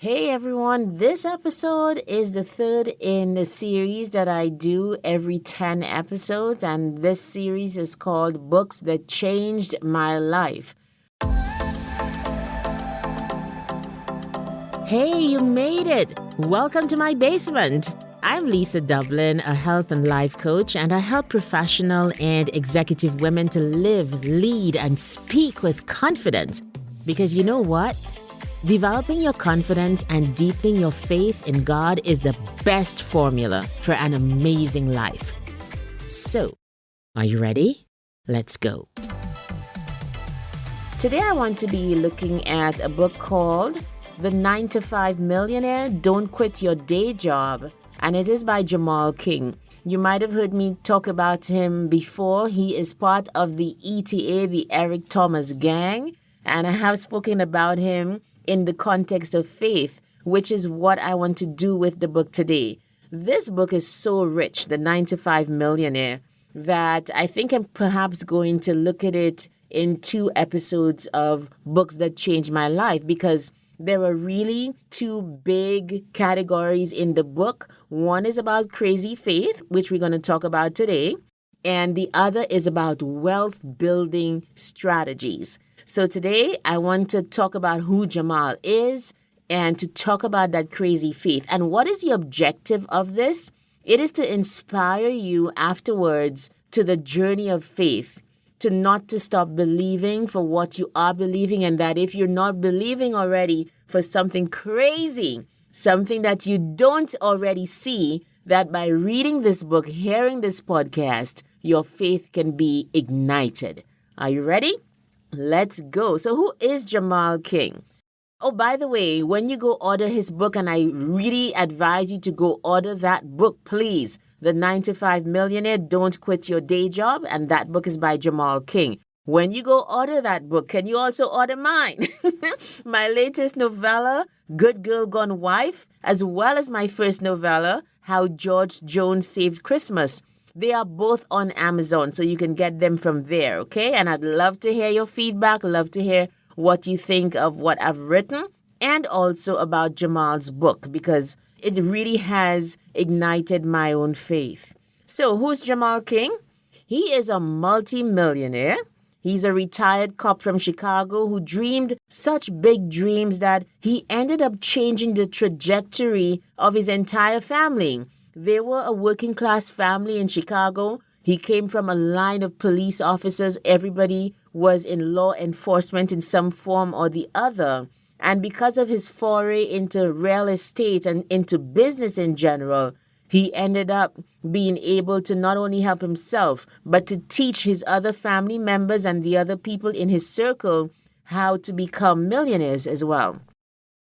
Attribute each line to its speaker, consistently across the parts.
Speaker 1: Hey everyone, this episode is the third in the series that I do every 10 episodes, and this series is called Books That Changed My Life. Hey, you made it! Welcome to my basement. I'm Lisa Dublin, a health and life coach, and I help professional and executive women to live, lead, and speak with confidence. Because you know what? Developing your confidence and deepening your faith in God is the best formula for an amazing life. So, are you ready? Let's go. Today I want to be looking at a book called The 9 to 5 Millionaire, Don't Quit Your Day Job, and it is by Jemal King. You might have heard me talk about him before. He is part of the ETA, the Eric Thomas gang, and I have spoken about him in the context of faith, which is what I want to do with the book today. This book is so rich, The 9 to 5 Millionaire, that I think I'm perhaps going to look at it in 2 episodes of Books That Changed My Life, because there are really 2 big categories in the book. One is about crazy faith, which we're going to talk about today, and the other is about wealth building strategies. So today, I want to talk about who Jemal is and to talk about that crazy faith. And what is the objective of this? It is to inspire you afterwards to the journey of faith, to not to stop believing for what you are believing, and that if you're not believing already for something crazy, something that you don't already see, that by reading this book, hearing this podcast, your faith can be ignited. Are you ready? Let's go. So who is Jemal King? Oh, by the way, when you go order his book, and I really advise you to go order that book, please. The 9 to 5 Millionaire, Don't Quit Your Day Job. And that book is by Jemal King. When you go order that book, can you also order mine? My latest novella, Good Girl Gone Wife, as well as my first novella, How George Jones Saved Christmas. They are both on Amazon, so you can get them from there, okay? And I'd love to hear your feedback, love to hear what you think of what I've written, and also about Jemal's book, because it really has ignited my own faith. So who's Jemal King? He is a multi-millionaire. He's a retired cop from Chicago who dreamed such big dreams that he ended up changing the trajectory of his entire family. They were a working-class family in Chicago. He came from a line of police officers. Everybody was in law enforcement in some form or the other. And because of his foray into real estate and into business in general, he ended up being able to not only help himself, but to teach his other family members and the other people in his circle how to become millionaires as well.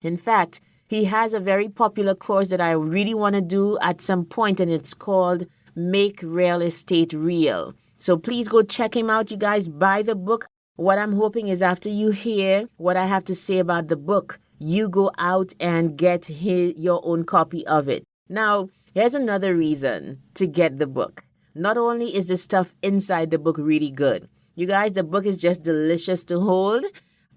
Speaker 1: In fact, he has a very popular course that I really want to do at some point, and it's called Make Real Estate Real. So please go check him out, you guys. Buy the book. What I'm hoping is after you hear what I have to say about the book, you go out and get your own copy of it. Now, here's another reason to get the book. Not only is the stuff inside the book really good, you guys, the book is just delicious to hold.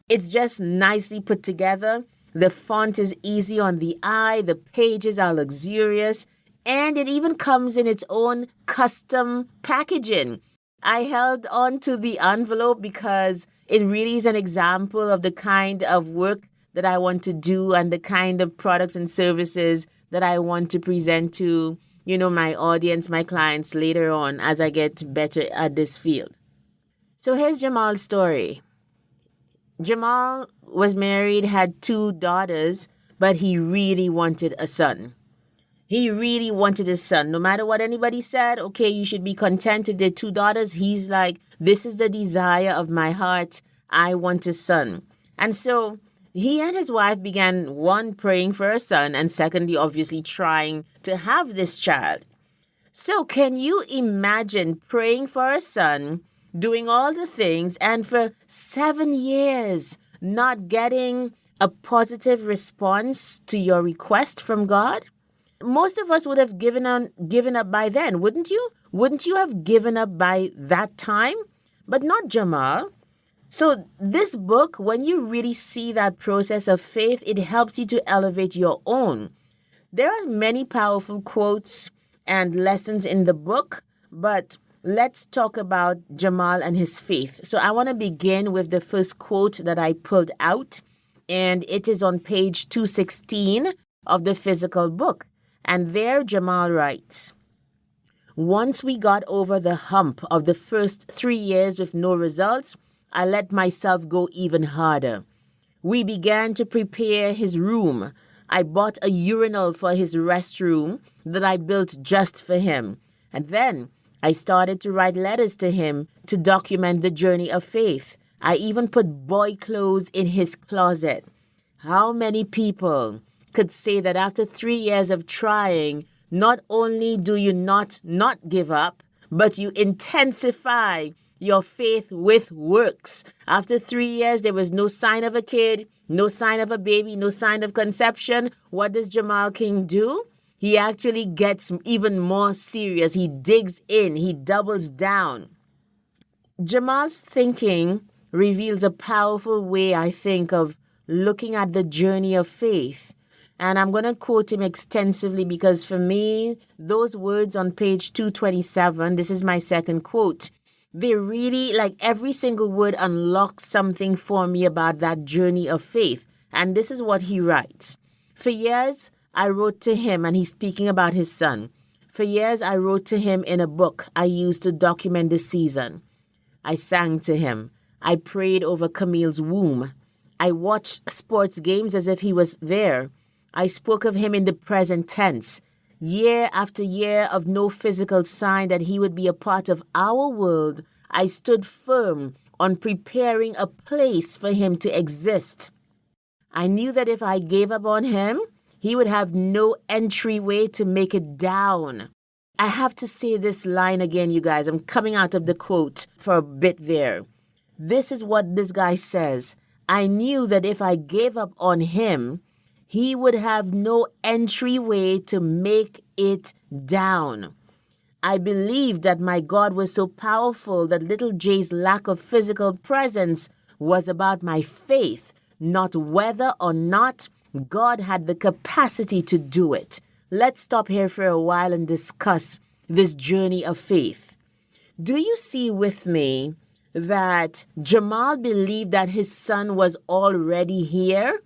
Speaker 1: It's just nicely put together. The font is easy on the eye, the pages are luxurious, and it even comes in its own custom packaging. I held on to the envelope because it really is an example of the kind of work that I want to do and the kind of products and services that I want to present to, my audience, my clients later on as I get better at this field. So here's Jemal's story. Jemal was married, had 2 daughters, but he really wanted a son. He really wanted a son. No matter what anybody said, okay, you should be content with their 2 daughters. He's like, this is the desire of my heart. I want a son. And so he and his wife began, 1, praying for a son, and secondly, obviously trying to have this child. So can you imagine praying for a son, doing all the things, and for 7 years not getting a positive response to your request from God? Most of us would have given up by then, wouldn't you? Wouldn't you have given up by that time? But not Jemal. So this book, when you really see that process of faith, it helps you to elevate your own. There are many powerful quotes and lessons in the book, but let's talk about Jemal and his faith. So I want to begin with the first quote that I pulled out, and it is on page 216 of the physical book. And there Jemal writes, "Once we got over the hump of the first 3 years with no results, I let myself go even harder. We began to prepare his room. I bought a urinal for his restroom that I built just for him. And then I started to write letters to him to document the journey of faith. I even put boy clothes in his closet." How many people could say that after 3 years of trying, not only do you not give up, but you intensify your faith with works. After 3 years, there was no sign of a kid, no sign of a baby, no sign of conception. What does Jemal King do? He actually gets even more serious. He digs in. He doubles down. Jamal's thinking reveals a powerful way, I think, of looking at the journey of faith. And I'm going to quote him extensively because for me, those words on page 227, this is my second quote, they really, like every single word unlocks something for me about that journey of faith. And this is what he writes. "For years, I wrote to him," and he's speaking about his son. "For years, I wrote to him in a book I used to document the season. I sang to him. I prayed over Camille's womb. I watched sports games as if he was there. I spoke of him in the present tense. Year after year of no physical sign that he would be a part of our world, I stood firm on preparing a place for him to exist. I knew that if I gave up on him, he would have no entryway to make it down." I have to say this line again, you guys. I'm coming out of the quote for a bit there. This is what this guy says. "I knew that if I gave up on him, he would have no entryway to make it down. I believed that my God was so powerful that little Jay's lack of physical presence was about my faith, not whether or not God had the capacity to do it." Let's stop here for a while and discuss this journey of faith. Do you see with me that Jemal believed that his son was already here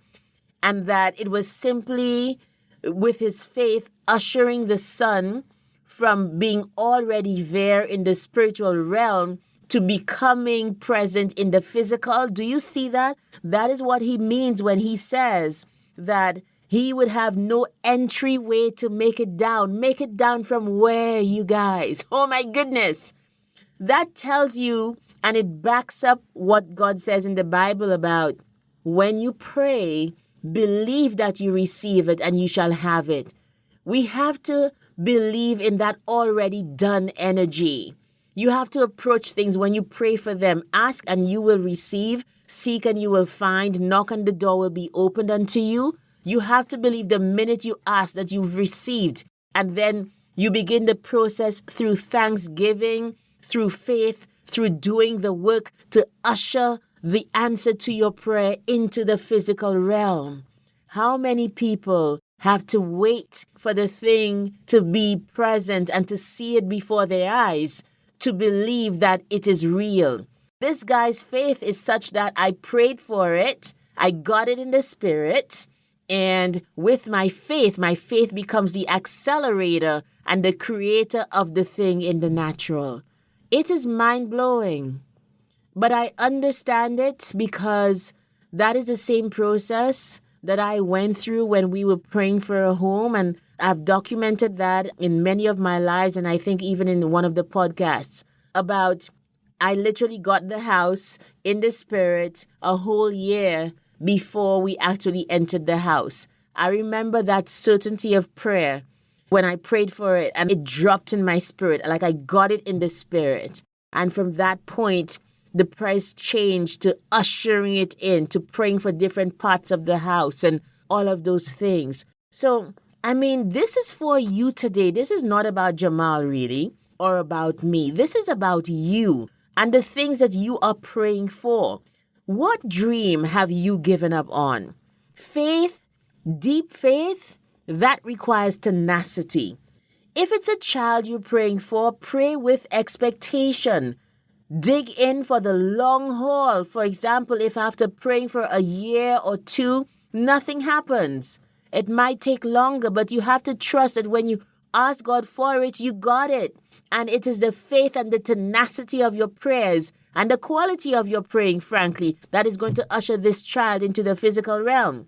Speaker 1: and that it was simply with his faith ushering the son from being already there in the spiritual realm to becoming present in the physical? Do you see that? That is what he means when he says that he would have no entryway to make it down. Make it down from where, you guys? Oh my goodness. That tells you, and it backs up what God says in the Bible about when you pray, believe that you receive it and you shall have it. We have to believe in that already done energy. You have to approach things when you pray for them. Ask and you will receive. Seek and you will find. Knock and the door will be opened unto you. You have to believe the minute you ask that you've received. And then you begin the process through thanksgiving, through faith, through doing the work to usher the answer to your prayer into the physical realm. How many people have to wait for the thing to be present and to see it before their eyes to believe that it is real? This guy's faith is such that I prayed for it, I got it in the spirit, and with my faith becomes the accelerator and the creator of the thing in the natural. It is mind-blowing. But I understand it because that is the same process that I went through when we were praying for a home. And I've documented that in many of my lives. And I think even in one of the podcasts about I literally got the house in the spirit a whole year before we actually entered the house. I remember that certainty of prayer when I prayed for it and it dropped in my spirit. Like I got it in the spirit. And from that point, the price changed to ushering it in, to praying for different parts of the house and all of those things. So, I mean, this is for you today. This is not about Jemal really or about me. This is about you and the things that you are praying for. What dream have you given up on? Faith, deep faith, that requires tenacity. If it's a child you're praying for, pray with expectation. Dig in for the long haul. For example, if after praying for a year or two, nothing happens, it might take longer, but you have to trust that when you ask God for it, you got it. And it is the faith and the tenacity of your prayers and the quality of your praying, frankly, that is going to usher this child into the physical realm.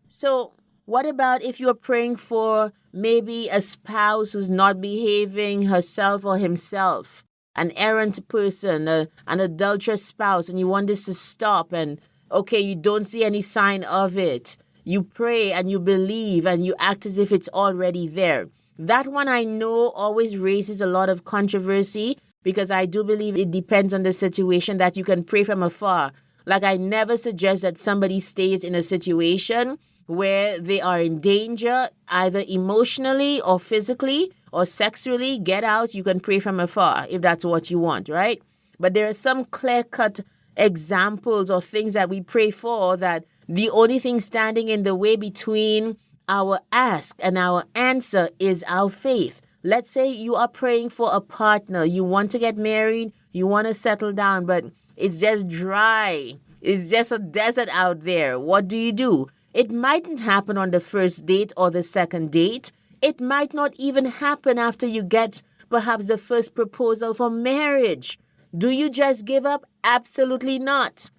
Speaker 1: So, what about if you're praying for maybe a spouse who's not behaving herself or himself? An errant person, an adulterous spouse, and you want this to stop, and okay, you don't see any sign of it. You pray and you believe and you act as if it's already there. That one I know always raises a lot of controversy because I do believe it depends on the situation that you can pray from afar. Like, I never suggest that somebody stays in a situation where they are in danger, either emotionally or physically or sexually. Get out. You can pray from afar if that's what you want, right? But there are some clear-cut examples or things that we pray for that the only thing standing in the way between our ask and our answer is our faith. Let's say you are praying for a partner. You want to get married. You want to settle down, but it's just dry. It's just a desert out there. What do? It mightn't happen on the first date or the second date. It might not even happen after you get perhaps the first proposal for marriage. Do you just give up? Absolutely not.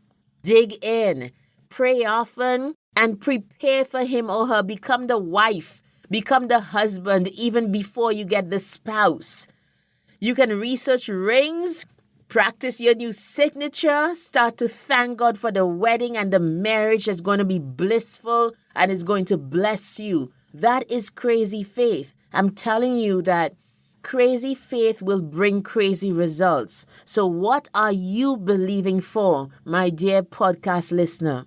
Speaker 1: Dig in, pray often, and prepare for him or her. Become the wife, become the husband even before you get the spouse. You can research rings, practice your new signature, start to thank God for the wedding and the marriage that's going to be blissful and is going to bless you. That is crazy faith. I'm telling you that crazy faith will bring crazy results. So what are you believing for, my dear podcast listener?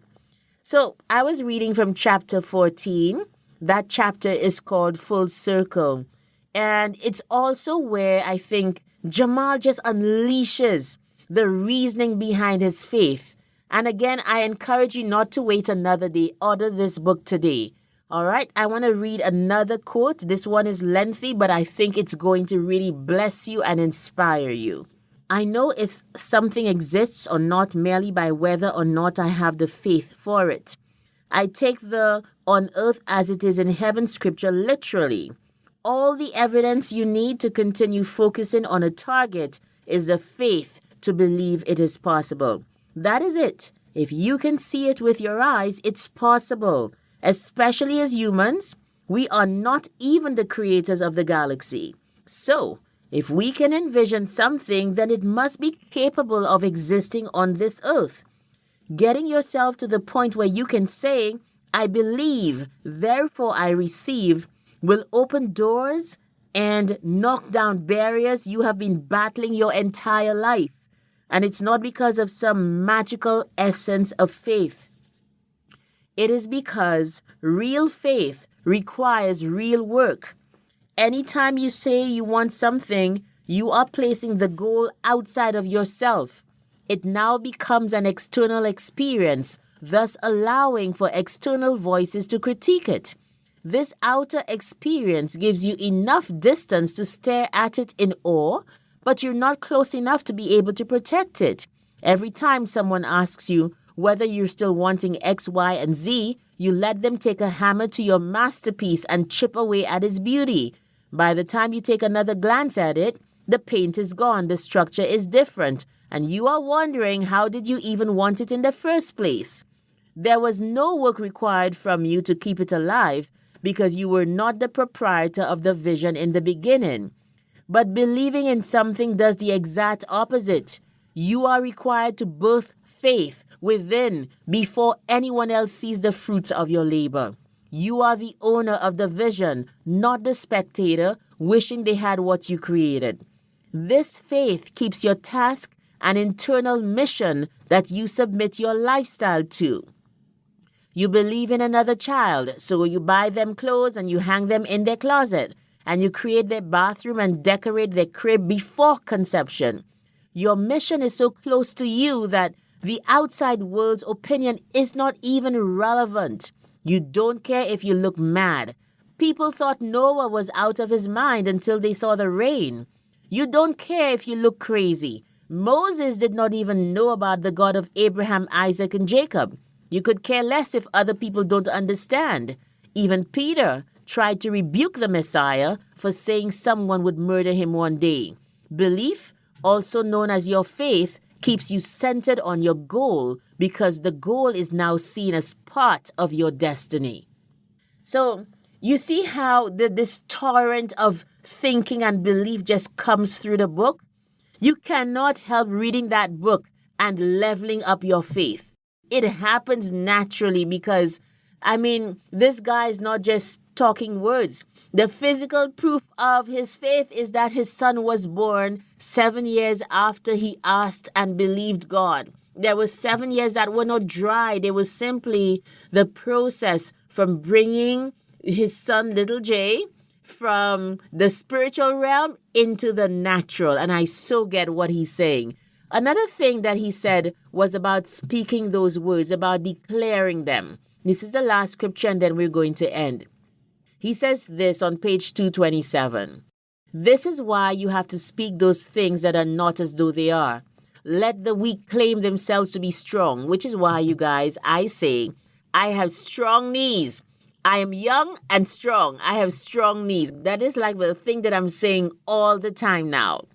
Speaker 1: So I was reading from chapter 14. That chapter is called Full Circle. And it's also where I think Jemal just unleashes the reasoning behind his faith. And again, I encourage you not to wait another day. Order this book today. All right, I want to read another quote. This one is lengthy, but I think it's going to really bless you and inspire you. I know if something exists or not merely by whether or not I have the faith for it. I take the on earth as it is in heaven scripture literally. All the evidence you need to continue focusing on a target is the faith to believe it is possible. That is it. If you can see it with your eyes, it's possible. Especially as humans, we are not even the creators of the galaxy. So, if we can envision something, then it must be capable of existing on this earth. Getting yourself to the point where you can say, I believe, therefore I receive, will open doors and knock down barriers you have been battling your entire life. And it's not because of some magical essence of faith. It is because real faith requires real work. Anytime you say you want something, you are placing the goal outside of yourself. It now becomes an external experience, thus allowing for external voices to critique it. This outer experience gives you enough distance to stare at it in awe, but you're not close enough to be able to protect it. Every time someone asks you whether you're still wanting X, Y, and Z, you let them take a hammer to your masterpiece and chip away at its beauty. By the time you take another glance at it, the paint is gone, the structure is different, and you are wondering how did you even want it in the first place. There was no work required from you to keep it alive because you were not the proprietor of the vision in the beginning. But believing in something does the exact opposite. You are required to birth faith within before anyone else sees the fruits of your labor. You are the owner of the vision, not the spectator wishing they had what you created. This faith keeps your task an internal mission that you submit your lifestyle to. You believe in another child, so you buy them clothes and you hang them in their closet, and you create their bathroom and decorate their crib before conception. Your mission is so close to you that The outside world's opinion is not even relevant. You don't care if you look mad. People thought Noah was out of his mind until they saw the rain. You don't care if you look crazy. Moses did not even know about the God of Abraham, Isaac, and Jacob. You could care less if other people don't understand. Even Peter tried to rebuke the Messiah for saying someone would murder him one day. Belief, also known as your faith, keeps you centered on your goal because the goal is now seen as part of your destiny. So, you see how this torrent of thinking and belief just comes through the book? You cannot help reading that book and leveling up your faith. It happens naturally because, this guy is not just talking words. The physical proof of his faith is that his son was born 7 years after he asked and believed God. There were 7 years that were not dry. They were simply the process from bringing his son, little J, from the spiritual realm into the natural. And I so get what he's saying. Another thing that he said was about speaking those words, about declaring them. This is the last scripture and then we're going to end. He says this on page 227. This is why you have to speak those things that are not as though they are. Let the weak claim themselves to be strong, which is why, you guys, I say, I have strong knees. I am young and strong. I have strong knees. That is like the thing that I'm saying all the time now.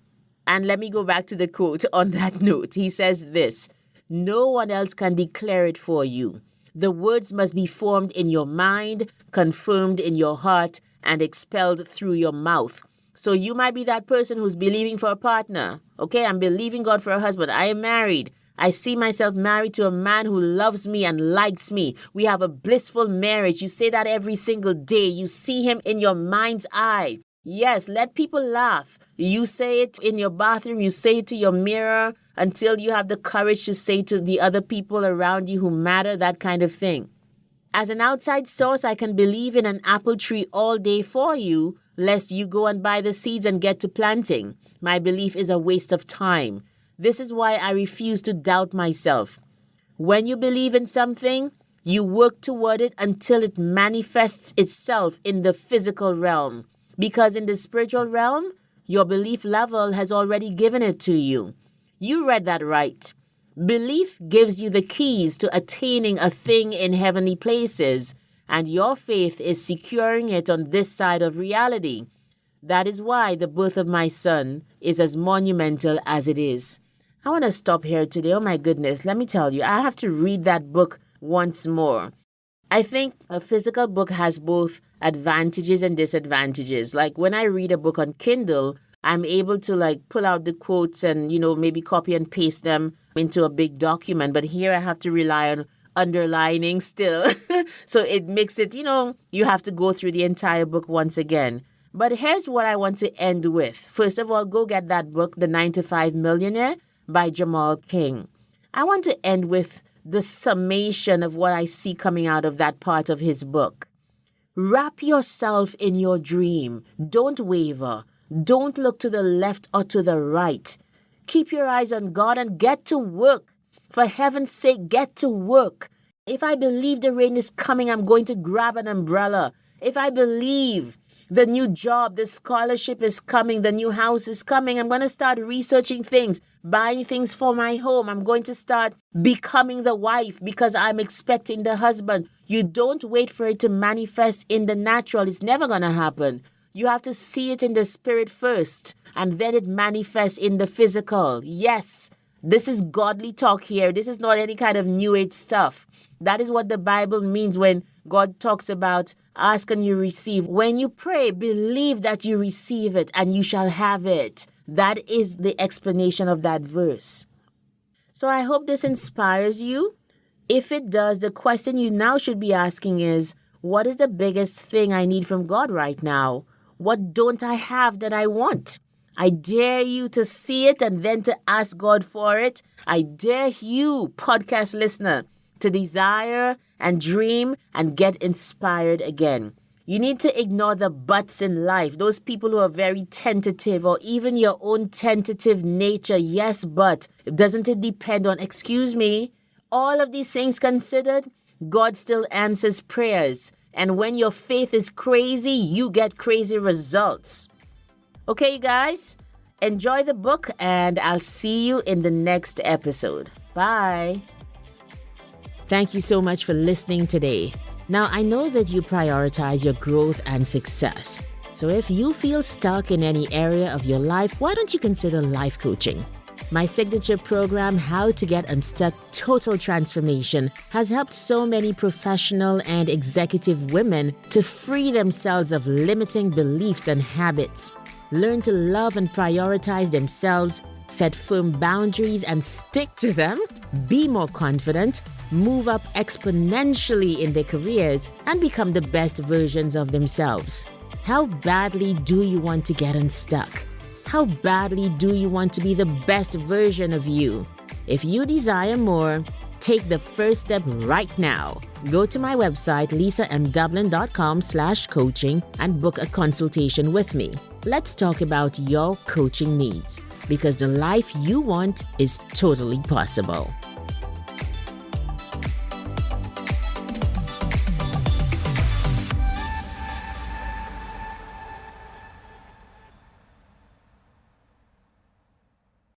Speaker 1: And let me go back to the quote on that note. He says this, no one else can declare it for you. The words must be formed in your mind, confirmed in your heart, and expelled through your mouth. So you might be that person who's believing for a partner. Okay, I'm believing God for a husband. I am married. I see myself married to a man who loves me and likes me. We have a blissful marriage. You say that every single day. You see him in your mind's eye. Yes, let people laugh. You say it in your bathroom. You say it to your mirror until you have the courage to say to the other people around you who matter, that kind of thing. As an outside source, I can believe in an apple tree all day for you, lest you go and buy the seeds and get to planting. My belief is a waste of time. This is why I refuse to doubt myself. When you believe in something, you work toward it until it manifests itself in the physical realm. Because in the spiritual realm, your belief level has already given it to you. You read that right. Belief gives you the keys to attaining a thing in heavenly places, and your faith is securing it on this side of reality. That is why the birth of my son is as monumental as it is. I want to stop here today. Oh my goodness, let me tell you, I have to read that book once more. I think a physical book has both advantages and disadvantages. Like when I read a book on Kindle, I'm able to pull out the quotes and, maybe copy and paste them into a big document. But here I have to rely on underlining still. So it makes it, you have to go through the entire book once again. But here's what I want to end with. First of all, go get that book, The 9 to 5 Millionaire by Jemal King. I want to end with the summation of what I see coming out of that part of his book. Wrap yourself in your dream. Don't waver. Don't look to the left or to the right. Keep your eyes on God and get to work. For heaven's sake, get to work. If I believe the rain is coming, I'm going to grab an umbrella. If I believe the new job, the scholarship is coming, the new house is coming, I'm going to start researching things, buying things for my home. I'm going to start becoming the wife because I'm expecting the husband. You don't wait for it to manifest in the natural. It's never going to happen. You have to see it in the spirit first, and then it manifests in the physical. Yes, this is godly talk here. This is not any kind of new age stuff. That is what the Bible means when God talks about ask and you receive. When you pray, believe that you receive it and you shall have it. That is the explanation of that verse. So I hope this inspires you. If it does, the question you now should be asking is, what is the biggest thing I need from God right now? What don't I have that I want? I dare you to see it and then to ask God for it. I dare you, podcast listener, to desire and dream and get inspired again. You need to ignore the buts in life, those people who are very tentative, or even your own tentative nature. Yes, but doesn't it depend on, excuse me, all of these things considered, God still answers prayers. And when your faith is crazy, you get crazy results. Okay, you guys, enjoy the book, and I'll see you in the next episode. Bye. Thank you so much for listening today. Now, I know that you prioritize your growth and success. So if you feel stuck in any area of your life, why don't you consider life coaching? My signature program, How to Get Unstuck Total Transformation, has helped so many professional and executive women to free themselves of limiting beliefs and habits, learn to love and prioritize themselves, set firm boundaries and stick to them, be more confident, move up exponentially in their careers, and become the best versions of themselves. How badly do you want to get unstuck? How badly do you want to be the best version of you? If you desire more, take the first step right now. Go to my website, lisamdublin.com/coaching, and book a consultation with me. Let's talk about your coaching needs, because the life you want is totally possible.